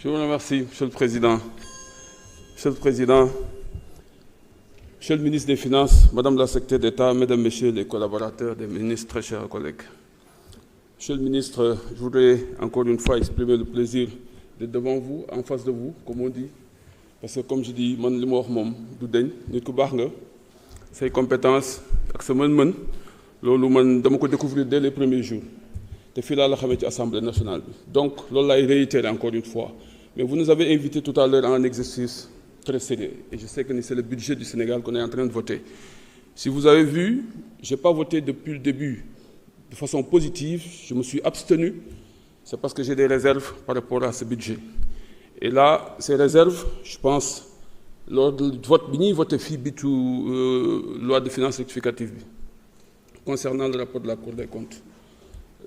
Je vous remercie, Monsieur le Président. Monsieur le Président, Monsieur le ministre des Finances, Madame la Secrétaire d'État, Mesdames, Messieurs les collaborateurs des ministres, très chers collègues. Monsieur le ministre, je voudrais encore une fois exprimer le plaisir d'être devant vous, en face de vous, comme on dit. Parce que comme je dis, man li ma wax moom du deñ nit ku baax nga say compétences ak sa mën-mën loolu man dama ko découvrir dès les premiers jours te fii laa la xamee ci Assemblée nationale bi donc loolu laay réitérer encore une fois mais vous nous avez invité tout à l'heure à un exercice très sérieux et je sais que c'est le budget du Sénégal qu'on est en train de voter. Si vous avez vu, j'ai pas voté depuis le début de façon positive, je me suis abstenu, c'est parce que j'ai des réserves par rapport à ce budget. Et là, ces réserves, je pense, lors du vote bi ñuy voté fii bitu loi de finances rectificative bi concernant le rapport de la Cour des comptes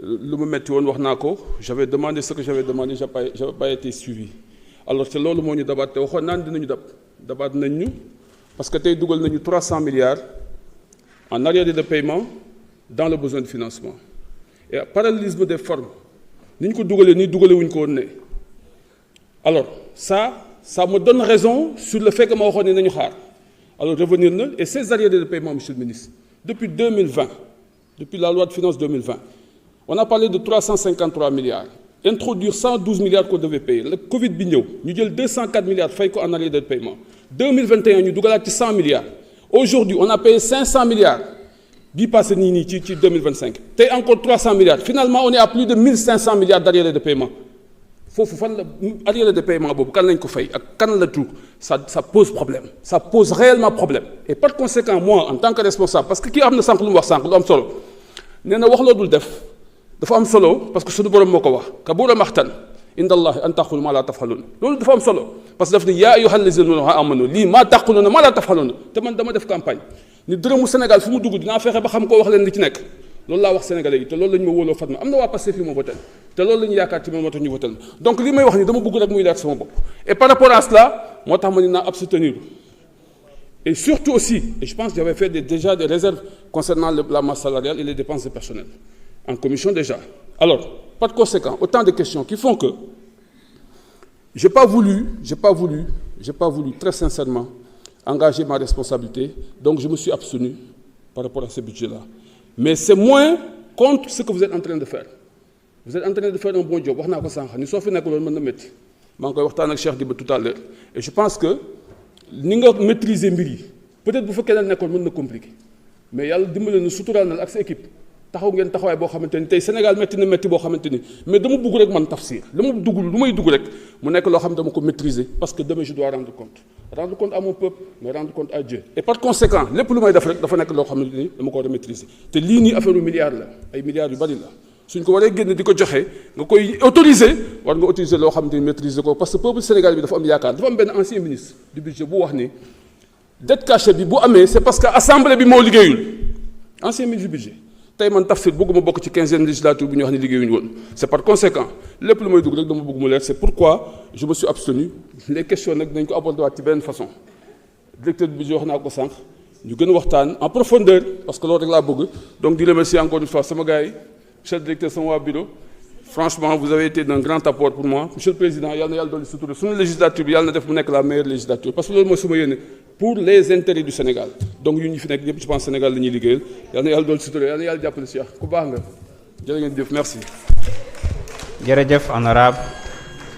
lu ma metti woon wax naa ko j'avais demandé ce que j'avais demandé j'avais pas été suivi alors te loolu moo ñu dabaat te waxoon naan dinañu dabaat nañ ñu parce que tey dugal nañu 300 milliards en arriérés de paiement dans le besoin de financement et parallélisme des formes ni ñu ko dugalee nii dugale wuñ ko woon ne alors ça me donne raison sur le fait que ma waxoon ne nañu xaar alors revenir na et ces arriérés de paiement monsieur le ministre depuis 2020 depuis la loi de finances 2020 on a parlé de 353 milliards introduire 112 milliards qu'on devait payer le Covid bi ñëw ñu jël 204 milliards fay ko en arriérés de paiement 2021 ñu dugalaat ci 100 milliards aujourd'hui on a payé 500 milliards bii passé nii ci 2025 tey encore 300 milliards finalement on est à plus de 1500 milliards d'arriérés de paiement foofu fan la arriérés de paiement boobu kan lañ ko fay ak kan la tout ça pose problème ça pose réellement problème et par conséquent moi en tant que responsable parce que kii am na sànq lu mu wax sànq lu am solo nee na wax loo dul def dafa am solo parce que suñu borom moo ko wax kabura maxtan inda allahi an taqulu ma la tafaluna loolu dafa am solo parce que daf ni yaa ayyuhal lazina amanu lii maa taquluna ma la tafaluna te man dama def campagne ni dërëmu Sénégal fu mu dugg dinaa fexe ba xam koo wax leen li ci nekk loolu laa wax sénégalais yi te loolu la ñu ma wóoloo Fatma am na waa Pastef fii ma votel te loolu la ñu yaakaar ci man moo tax ñu votel donc li may wax ni dama bëgg rek muy leer sama bopp et par rapport à cela moo tax ma ni naa abstenir et surtout aussi et je pense que j'avais fait déjà des réserves concernant la masse salariale et les dépenses de personnel en commission déjà alors par conséquent autant de questions qui font que j'ai pas voulu très sincèrement engager ma responsabilité donc je me suis abstenu par rapport à ce budget-là mais c'est moins contre ce que vous êtes en train de faire vous êtes en train de faire un bon job wax naa ko sànq ni soo fi nekk loolu mën na métti maa ngi koy waxtaan ak Cheikh Diba tout à l'heure et je pense que ni nga maîtriser mbir yi peut-être bu fekkee ne nekkoon mën na compliqué mais yàlla dimbale na suturaal na ak sa équipe taxaw ngeen taxawaay boo xamante ni tey Sénégal métti na métti boo xamante ni mais dama bugg rek man tafsir lu may dugg rek mu nekk loo xam ne dama ko maîtriser parce que demain je dois rendre compte à mon peuple mais rendre compte à Dieu et par conséquent lépp lu may def rek dafa nekk loo xam ne ni dama ko war a maîtriser te lii nii affaire milliards la ay milliards yu bari la suñ ko waree génn di ko joxe nga koy autoriser war nga autoriser loo xam ne maîtriser ko parce que peuple Sénégal bi dafa am yaakaar dafa am benn ancien ministre du budget bu wax ni dette cachée bi bu amee c'est parce que assemblée bi moo liggéeyul ancien ministre du budget tey man tafsir bëgguma bokk ci 15e législature bi ñu wax ne liggéeyuñu woon c'est par conséquent lépp lu may dugg rek dama bëgg mu leer c'est pourquoi je me suis abstenu les questions nag dañ ko aborder waat ci benn façon directeur du budget wax naa ko sànq ñu gën a waxtaan en profondeur parce que loolu rek laa bëgg donc di remercier encore une fois sama gars yi monsieur le directeur sama waa bureau franchement vous avez été d'un grand apport pour moi monsieur le président yàlla na yàlla dolli sutura suñu législature bi yàlla na def mu nekk la meilleure législature parce que loolu mooy suma yéene pour les intérêts du Sénégal donc ñun ñi fi nekk ñëpp je pense Sénégal la ñuy liggéeyal yàlla na yàlla dolli sutura yàlla na yàlla jàppale Cheikh ku baax nga jërë ngeen jëf merci. jërëjëf honorable